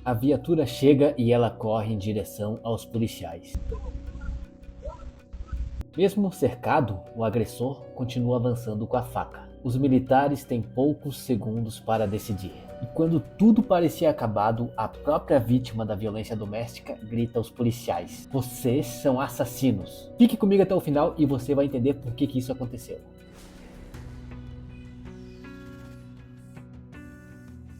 A viatura chega e ela corre em direção aos policiais. Mesmo cercado, o agressor continua avançando com a faca. Os militares têm poucos segundos para decidir. E quando tudo parecia acabado, a própria vítima da violência doméstica grita aos policiais: "Vocês são assassinos!" Fique comigo até o final e você vai entender por que isso aconteceu.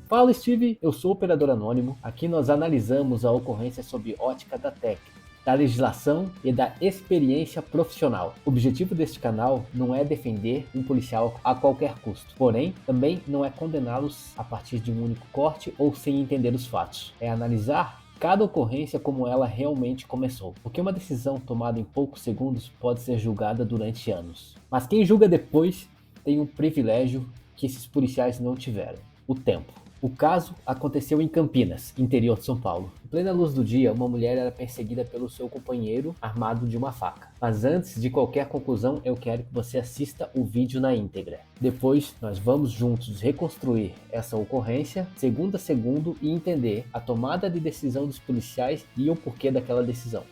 Fala Steve, eu sou o Operador Anônimo. Aqui nós analisamos a ocorrência sob ótica da técnica, da legislação e da experiência profissional. O objetivo deste canal não é defender um policial a qualquer custo, porém também não é condená-los a partir de um único corte ou sem entender os fatos. É analisar cada ocorrência como ela realmente começou, porque uma decisão tomada em poucos segundos pode ser julgada durante anos. Mas quem julga depois tem um privilégio que esses policiais não tiveram: o tempo. O caso aconteceu em Campinas, interior de São Paulo. Em plena luz do dia, uma mulher era perseguida pelo seu companheiro armado de uma faca. Mas antes de qualquer conclusão, eu quero que você assista o vídeo na íntegra. Depois, nós vamos juntos reconstruir essa ocorrência, segundo a segundo, e entender a tomada de decisão dos policiais e o porquê daquela decisão.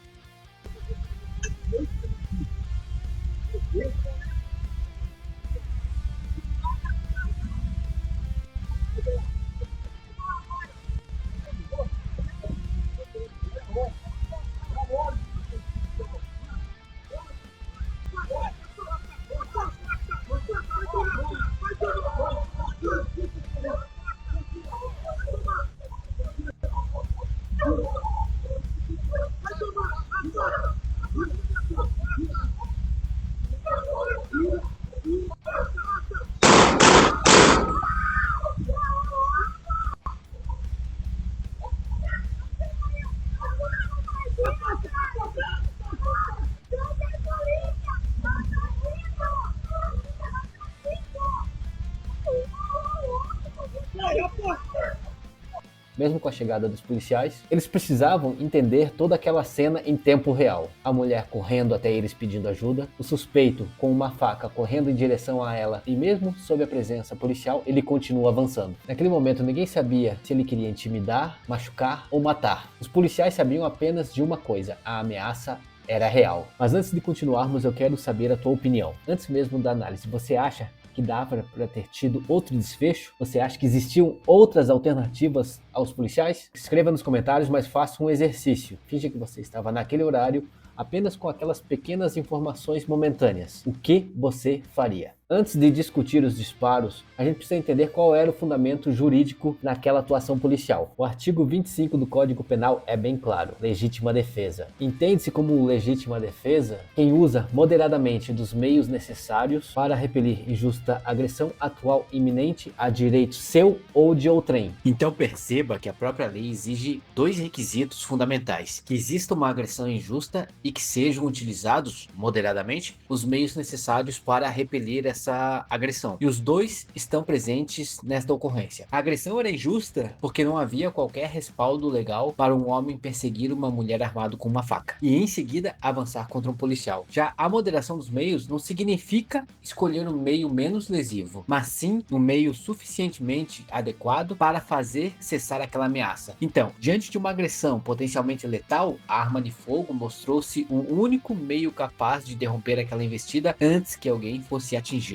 Mesmo com a chegada dos policiais, eles precisavam entender toda aquela cena em tempo real. A mulher correndo até eles pedindo ajuda, o suspeito com uma faca correndo em direção a ela, e mesmo sob a presença policial, ele continua avançando. Naquele momento ninguém sabia se ele queria intimidar, machucar ou matar. Os policiais sabiam apenas de uma coisa: a ameaça era real. Mas antes de continuarmos, eu quero saber a tua opinião. Antes mesmo da análise, você acha que dava para ter tido outro desfecho? Você acha que existiam outras alternativas aos policiais? Escreva nos comentários, mas faça um exercício. Finge que você estava naquele horário, apenas com aquelas pequenas informações momentâneas. O que você faria? Antes de discutir os disparos, a gente precisa entender qual era o fundamento jurídico naquela atuação policial. O artigo 25 do Código Penal é bem claro: legítima defesa. Entende-se como legítima defesa quem usa moderadamente dos meios necessários para repelir injusta agressão atual iminente a direito seu ou de outrem. Então perceba que a própria lei exige dois requisitos fundamentais: que exista uma agressão injusta e que sejam utilizados moderadamente os meios necessários para repelir essa agressão. E os dois estão presentes nesta ocorrência. A agressão era injusta porque não havia qualquer respaldo legal para um homem perseguir uma mulher armado com uma faca e em seguida avançar contra um policial. Já a moderação dos meios não significa escolher um meio menos lesivo, mas sim um meio suficientemente adequado para fazer cessar aquela ameaça. Então, diante de uma agressão potencialmente letal, a arma de fogo mostrou-se o único meio capaz de interromper aquela investida antes que alguém fosse atingido.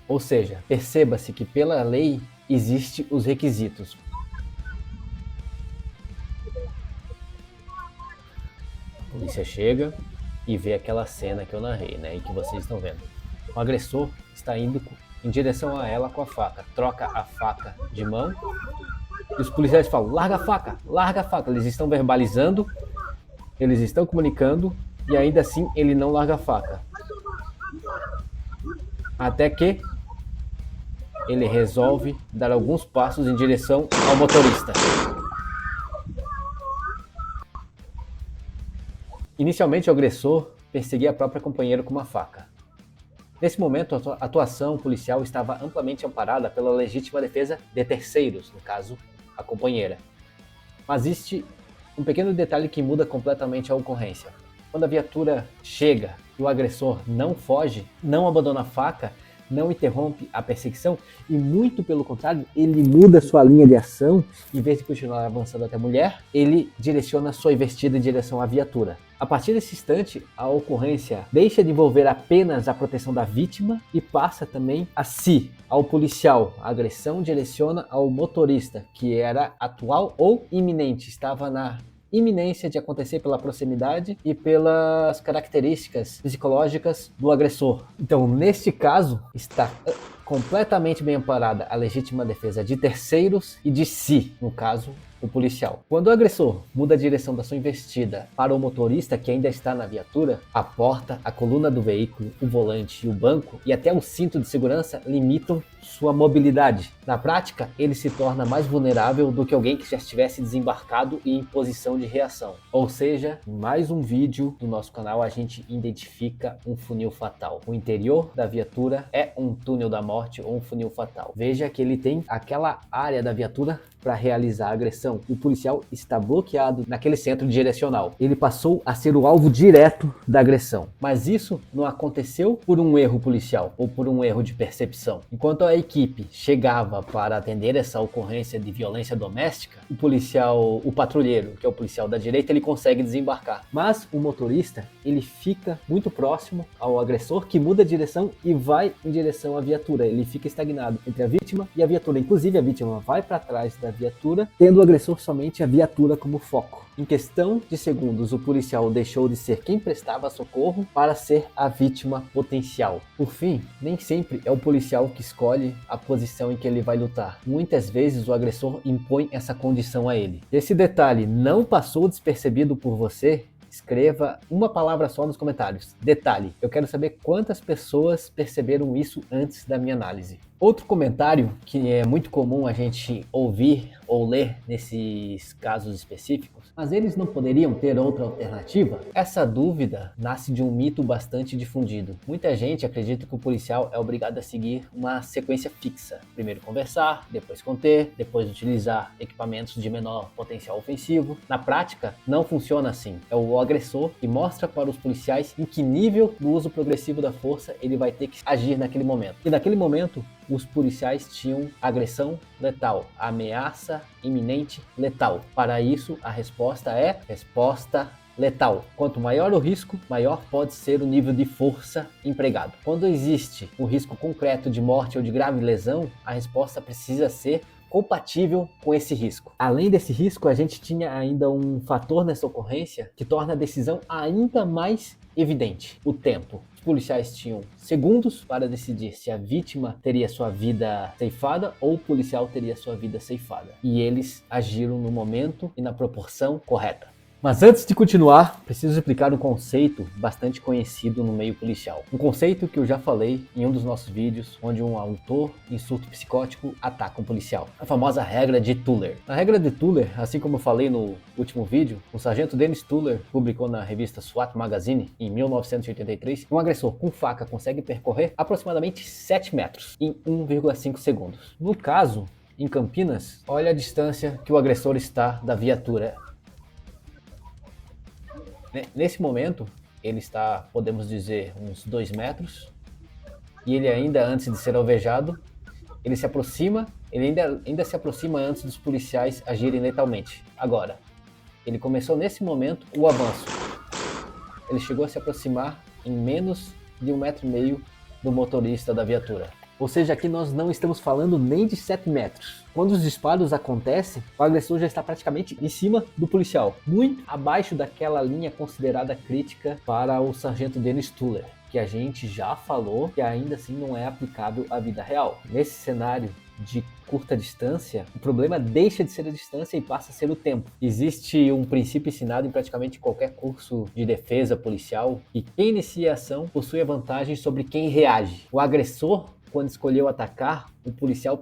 Ou seja, perceba-se que pela lei existem os requisitos. A polícia chega e vê aquela cena que eu narrei, né, e que vocês estão vendo. O agressor está indo em direção a ela com a faca, troca a faca de mão e os policiais falam: larga a faca, larga a faca. Eles estão verbalizando, eles estão comunicando e ainda assim ele não larga a faca. Até que ele resolve dar alguns passos em direção ao motorista. Inicialmente o agressor perseguia a própria companheira com uma faca. Nesse momento a atuação policial estava amplamente amparada pela legítima defesa de terceiros, no caso a companheira. Mas existe um pequeno detalhe que muda completamente a ocorrência. Quando a viatura chega e o agressor não foge, não abandona a faca, não interrompe a perseguição e, muito pelo contrário, ele muda sua linha de ação. Em vez de continuar avançando até a mulher, ele direciona sua investida em direção à viatura. A partir desse instante, a ocorrência deixa de envolver apenas a proteção da vítima e passa também a si, ao policial. A agressão direciona ao motorista, que era atual ou iminente, estava na iminência de acontecer pela proximidade e pelas características psicológicas do agressor. Então, neste caso, está completamente bem amparada a legítima defesa de terceiros e de si, no caso, o policial. Quando o agressor muda a direção da sua investida para o motorista que ainda está na viatura, a porta, a coluna do veículo, o volante, o banco e até o cinto de segurança limitam sua mobilidade. Na prática, ele se torna mais vulnerável do que alguém que já estivesse desembarcado e em posição de reação. Ou seja, em mais um vídeo do nosso canal a gente identifica um funil fatal. O interior da viatura é um túnel da morte ou um funil fatal. Veja que ele tem aquela área da viatura para realizar a agressão. O policial está bloqueado naquele centro direcional. Ele passou a ser o alvo direto da agressão. Mas isso não aconteceu por um erro policial ou por um erro de percepção. Enquanto a equipe chegava para atender essa ocorrência de violência doméstica, o policial, o patrulheiro, que é o policial da direita, ele consegue desembarcar. Mas o motorista, ele fica muito próximo ao agressor, que muda a direção e vai em direção à viatura. Ele fica estagnado entre a vítima e a viatura. Inclusive, a vítima vai para trás da viatura, tendo o agressor somente a viatura como foco. Em questão de segundos, o policial deixou de ser quem prestava socorro para ser a vítima potencial. Por fim, nem sempre é o policial que escolhe a posição em que ele vai lutar. Muitas vezes o agressor impõe essa condição a ele. Esse detalhe não passou despercebido por você? Escreva uma palavra só nos comentários. Detalhe, eu quero saber quantas pessoas perceberam isso antes da minha análise. Outro comentário que é muito comum a gente ouvir ou ler nesses casos específicos, mas eles não poderiam ter outra alternativa? Essa dúvida nasce de um mito bastante difundido. Muita gente acredita que o policial é obrigado a seguir uma sequência fixa. Primeiro conversar, depois conter, depois utilizar equipamentos de menor potencial ofensivo. Na prática, não funciona assim. É o agressor que mostra para os policiais em que nível do uso progressivo da força ele vai ter que agir naquele momento. E naquele momento, os policiais tinham agressão letal, ameaça iminente letal. Para isso, a resposta é resposta letal. Quanto maior o risco, maior pode ser o nível de força empregado. Quando existe um risco concreto de morte ou de grave lesão, a resposta precisa ser compatível com esse risco. Além desse risco, a gente tinha ainda um fator nessa ocorrência que torna a decisão ainda mais evidente: o tempo. Os policiais tinham segundos para decidir se a vítima teria sua vida ceifada ou o policial teria sua vida ceifada. E eles agiram no momento e na proporção correta. Mas antes de continuar, preciso explicar um conceito bastante conhecido no meio policial. Um conceito que eu já falei em um dos nossos vídeos, onde um autor em surto psicótico ataca um policial. A famosa regra de Tuller. A regra de Tuller, assim como eu falei no último vídeo, o sargento Dennis Tuller publicou na revista SWAT Magazine em 1983 que um agressor com faca consegue percorrer aproximadamente 7 metros em 1,5 segundos. No caso, em Campinas, olha a distância que o agressor está da viatura. Nesse momento, ele está, podemos dizer, uns 2 metros, e ele ainda, antes de ser alvejado, ele se aproxima, ele ainda se aproxima antes dos policiais agirem letalmente. Agora, ele começou nesse momento o avanço. Ele chegou a se aproximar em menos de 1,5 metro do motorista da viatura. Ou seja, aqui nós não estamos falando nem de 7 metros. Quando os disparos acontecem, o agressor já está praticamente em cima do policial, muito abaixo daquela linha considerada crítica para o sargento Dennis Tuller, que a gente já falou que ainda assim não é aplicável à vida real. Nesse cenário de curta distância, o problema deixa de ser a distância e passa a ser o tempo. Existe um princípio ensinado em praticamente qualquer curso de defesa policial, e quem inicia a ação possui a vantagem sobre quem reage. O agressor, quando escolheu atacar, o policial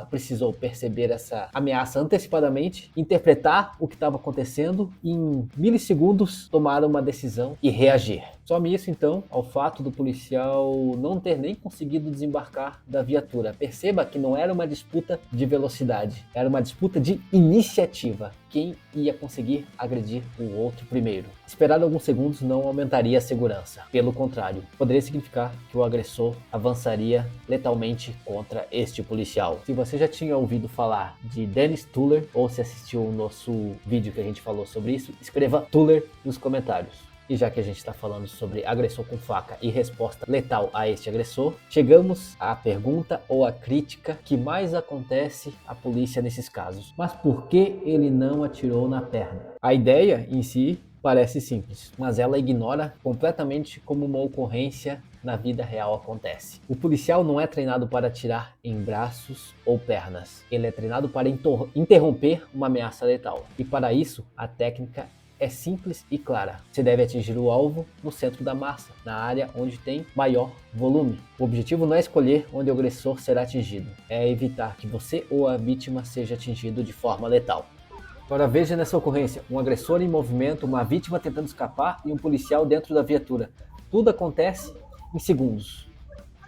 precisou perceber essa ameaça antecipadamente, interpretar o que estava acontecendo e em milissegundos tomar uma decisão e reagir. Some isso então ao fato do policial não ter nem conseguido desembarcar da viatura. Perceba que não era uma disputa de velocidade, era uma disputa de iniciativa. Quem ia conseguir agredir o outro primeiro? Esperar alguns segundos não aumentaria a segurança. Pelo contrário, poderia significar que o agressor avançaria letalmente contra este policial. Se você já tinha ouvido falar de Dennis Tuller ou se assistiu o nosso vídeo que a gente falou sobre isso, escreva Tuller nos comentários. E já que a gente está falando sobre agressor com faca e resposta letal a este agressor, chegamos à pergunta ou à crítica que mais acontece à polícia nesses casos. Mas por que ele não atirou na perna? A ideia em si parece simples, mas ela ignora completamente como uma ocorrência na vida real acontece. O policial não é treinado para atirar em braços ou pernas, ele é treinado para interromper uma ameaça letal. E para isso, a técnica é simples e clara. Você deve atingir o alvo no centro da massa, na área onde tem maior volume. O objetivo não é escolher onde o agressor será atingido, é evitar que você ou a vítima seja atingido de forma letal. Agora veja nessa ocorrência, um agressor em movimento, uma vítima tentando escapar e um policial dentro da viatura. Tudo acontece em segundos.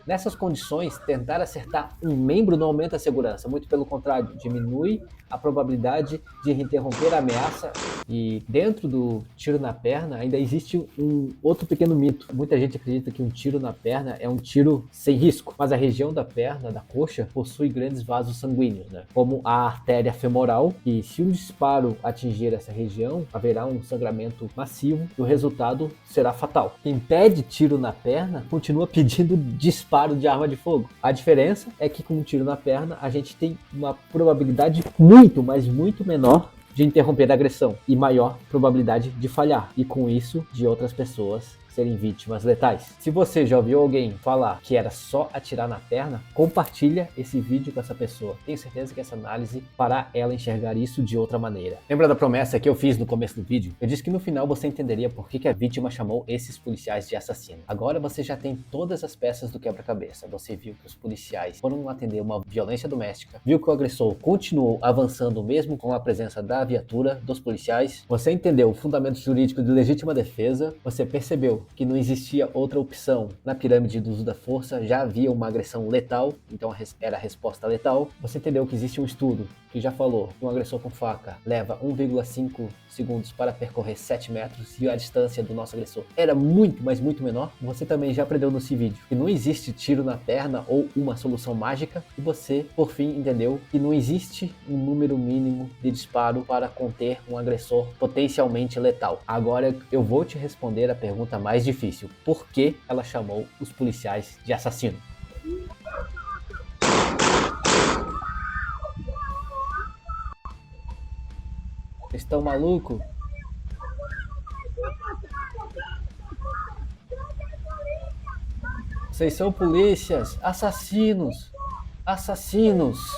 Nessas condições, tentar acertar um membro não aumenta a segurança, muito pelo contrário, diminui a probabilidade de interromper a ameaça. E dentro do tiro na perna ainda existe um outro pequeno mito. Muita gente acredita que um tiro na perna é um tiro sem risco, mas a região da perna, da coxa, possui grandes vasos sanguíneos, como a artéria femoral, e se um disparo atingir essa região, haverá um sangramento massivo e o resultado será fatal. Quem pede tiro na perna continua pedindo disparo de arma de fogo. A diferença é que com um tiro na perna a gente tem uma probabilidade muito, mas muito menor de interromper a agressão e maior probabilidade de falhar, e com isso de outras pessoas serem vítimas letais. Se você já ouviu alguém falar que era só atirar na perna, compartilha esse vídeo com essa pessoa. Tenho certeza que essa análise fará ela enxergar isso de outra maneira. Lembra da promessa que eu fiz no começo do vídeo? Eu disse que no final você entenderia por que a vítima chamou esses policiais de assassino. Agora você já tem todas as peças do quebra-cabeça. Você viu que os policiais foram atender uma violência doméstica, viu que o agressor continuou avançando mesmo com a presença da viatura, dos policiais. Você entendeu o fundamento jurídico de legítima defesa. Você percebeu que não existia outra opção na pirâmide do uso da força, já havia uma agressão letal, então era a resposta letal. Você entendeu que existe um estudo que já falou que um agressor com faca leva 1,5 segundos para percorrer 7 metros e a distância do nosso agressor era muito, mas muito menor. Você também já aprendeu nesse vídeo que não existe tiro na perna ou uma solução mágica, e você, por fim, entendeu que não existe um número mínimo de disparo para conter um agressor potencialmente letal. Agora eu vou te responder a pergunta mais difícil: por que ela chamou os policiais de assassino? Estão malucos? Vocês são polícias, assassinos, assassinos.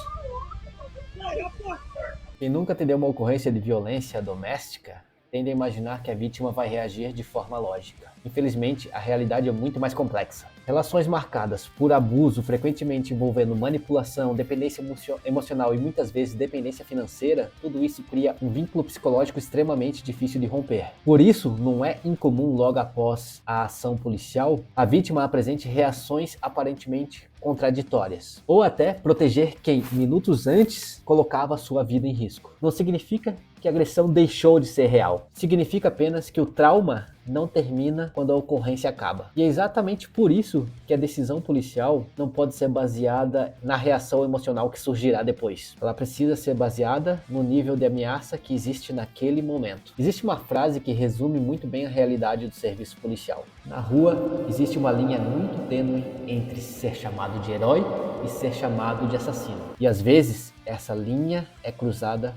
Quem nunca atendeu uma ocorrência de violência doméstica tende a imaginar que a vítima vai reagir de forma lógica. Infelizmente, a realidade é muito mais complexa. Relações marcadas por abuso, frequentemente envolvendo manipulação, dependência emocional e muitas vezes dependência financeira, tudo isso cria um vínculo psicológico extremamente difícil de romper. Por isso, não é incomum logo após a ação policial, a vítima apresente reações aparentemente contraditórias, ou até proteger quem, minutos antes, colocava sua vida em risco. Não significa que a agressão deixou de ser real, significa apenas que o trauma não termina quando a ocorrência acaba. E é exatamente por isso que a decisão policial não pode ser baseada na reação emocional que surgirá depois. Ela precisa ser baseada no nível de ameaça que existe naquele momento. Existe uma frase que resume muito bem a realidade do serviço policial. Na rua, existe uma linha muito tênue entre ser chamado de herói e ser chamado de assassino. E às vezes, essa linha é cruzada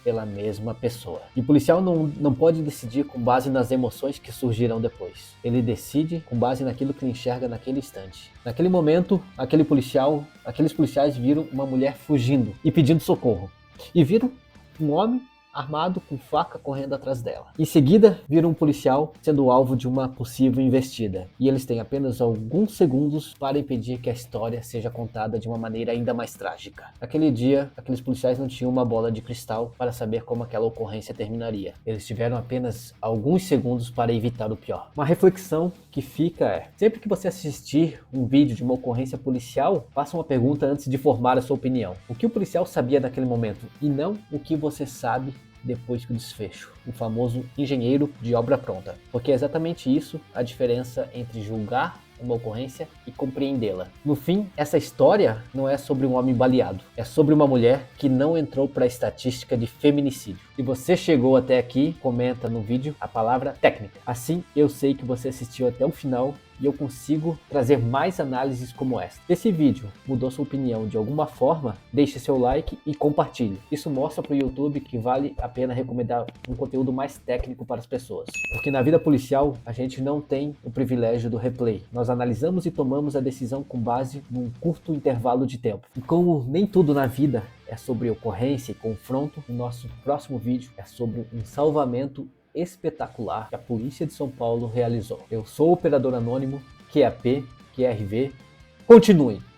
pela mesma pessoa. E o policial não pode decidir com base nas emoções que surgirão depois. Ele decide com base naquilo que ele enxerga naquele instante. Naquele momento, aqueles policiais viram uma mulher fugindo e pedindo socorro. E viram um homem armado com faca correndo atrás dela. Em seguida, viram um policial sendo alvo de uma possível investida, e eles têm apenas alguns segundos para impedir que a história seja contada de uma maneira ainda mais trágica. Naquele dia, aqueles policiais não tinham uma bola de cristal para saber como aquela ocorrência terminaria. Eles tiveram apenas alguns segundos para evitar o pior. Uma reflexão que fica é: sempre que você assistir um vídeo de uma ocorrência policial, faça uma pergunta antes de formar a sua opinião. O que o policial sabia naquele momento e não o que você sabe depois do desfecho, o famoso engenheiro de obra pronta. Porque é exatamente isso a diferença entre julgar uma ocorrência e compreendê-la. No fim, essa história não é sobre um homem baleado, é sobre uma mulher que não entrou para a estatística de feminicídio. Se você chegou até aqui, comenta no vídeo a palavra técnica. Assim eu sei que você assistiu até o final e eu consigo trazer mais análises como essa. Se esse vídeo mudou sua opinião de alguma forma, deixe seu like e compartilhe. Isso mostra para o YouTube que vale a pena recomendar um conteúdo mais técnico para as pessoas. Porque na vida policial, a gente não tem o privilégio do replay. Nós analisamos e tomamos a decisão com base num curto intervalo de tempo. E como nem tudo na vida é sobre ocorrência e confronto, o nosso próximo vídeo é sobre um salvamento espetacular que a Polícia de São Paulo realizou. Eu sou o Operador Anônimo, QAP, QRV. Continue!